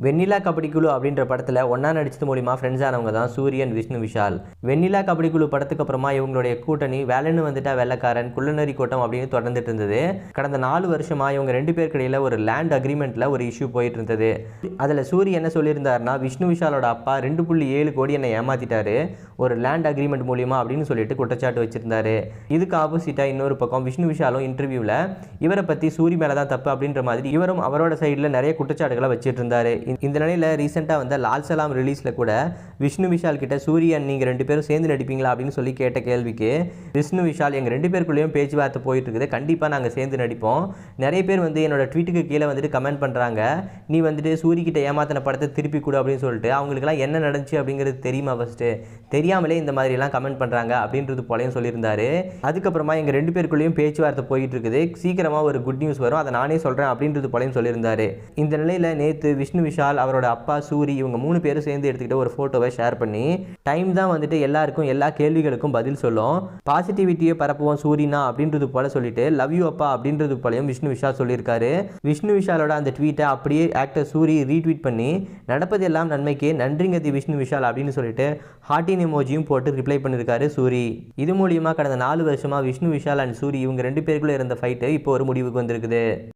வெண்ணிலா கபடி குழு அப்படின்ற படத்தில் ஒன்றா நடிச்சது மூலிமா ஃப்ரெண்ட்ஸ் ஆனவங்க தான் சூரியன் விஷ்ணு விஷால். வெண்ணிலா கபடி குழு படத்துக்கு அப்புறமா இவங்களுடைய கூட்டணி வேலைன்னு வந்துட்டா வெள்ளக்காரன் குள்ளநரி கூட்டம் அப்படின்னு தொடர்ந்துட்டு இருந்தது. கடந்த 4 வருஷமா இவங்க 2 பேருக்கு இடையில ஒரு லேண்ட் அக்ரிமெண்ட்ல ஒரு இஷ்யூ போயிட்டு இருந்தது. அதில் சூரிய என்ன சொல்லியிருந்தாருன்னா, விஷ்ணு விஷாலோட அப்பா 2.7 கோடி என்னை ஏமாத்திட்டாரு ஒரு லேண்ட் அக்ரிமெண்ட் மூலியமா அப்படின்னு சொல்லிட்டு குற்றச்சாட்டு வச்சிருந்தாரு. இதுக்கு ஆப்போசிட்டா இன்னொரு பக்கம் விஷ்ணு விஷாலும் இன்டர்வியூவில் இவரை பற்றி சூரி மேலே தான் தப்பு அப்படின்ற மாதிரி இவரும் அவரோட சைடில் நிறைய குற்றச்சாட்டுகளை வச்சுட்டு இருந்தாரு. இந்த நிலையில் ரீசெண்டாக வந்த லால் சலாம் ரிலீஸில் கூட விஷ்ணு விஷால் கிட்ட சூரியன் நீங்கள் 2 பேரும் சேர்ந்து நடிப்பீங்களா அப்படின்னு சொல்லி கேட்ட கேள்விக்கு விஷ்ணு விஷால் எங்கள் 2 பேருக்குள்ளேயும் பேச்சுவார்த்தை போயிட்டு இருக்குது, கண்டிப்பாக நாங்கள் சேர்ந்து நடிப்போம். நிறைய பேர் என்னோட ட்வீட்டுக்கு கீழே கமெண்ட் பண்ணுறாங்க, நீ சூரிக்கிட்ட ஏமாத்தின படத்தை திருப்பி கொடு அப்படின்னு சொல்லிட்டு. அவங்களுக்குலாம் என்ன நடந்துச்சு அப்படிங்கிறது தெரியுமா? ஃபஸ்ட்டு தெரியாமலே இந்த மாதிரிலாம் கமெண்ட் பண்ணுறாங்க அப்படின்றது போலையும் சொல்லியிருந்தாரு. அதுக்கப்புறமா எங்கள் 2 பேருக்குள்ளேயும் பேச்சுவார்த்தை போயிட்டு இருக்குது, சீக்கிரமாக ஒரு குட் நியூஸ் வரும், அதை நானே சொல்கிறேன் அப்படின்றது போலையும் சொல்லியிருந்தாரு. இந்த நிலையில் நேற்று விஷ்ணு விஷால் அவரோட அப்பா சூரி இவங்க 3 பேரும் சேர்ந்து எடுத்துக்கிட்ட ஒரு ஃபோட்டோவை ஷேர் பண்ணி, டைம் தான் எல்லாருக்கும் எல்லா கேள்விகளுக்கும் பதில் சொல்லும், பாசிட்டிவிட்டியை பரப்புவோம் சூரினா அப்படின்றது போல சொல்லிட்டு லவ் யூ அப்பா அப்படின்றது போலையும் விஷ்ணு விஷால் சொல்லியிருக்காரு. விஷ்ணு விஷாலோட அந்த ட்வீட்டை அப்படியே ஆக்டர் சூரி ரீட்வீட் பண்ணி, நடப்பது எல்லாம் நன்மைக்கு நன்றிங்க தி விஷ்ணு விஷால் அப்படின்னு சொல்லிட்டு ஹார்ட்டின் எமோஜியும் போட்டு ரிப்ளை பண்ணியிருக்காரு சூரி. இது மூலியமாக கடந்த 4 வருஷமா விஷ்ணு விஷால் அண்ட் சூரி இவங்க 2 பேருக்குள்ள இருந்த ஃபைட்டு இப்போ ஒரு முடிவுக்கு வந்திருக்குது.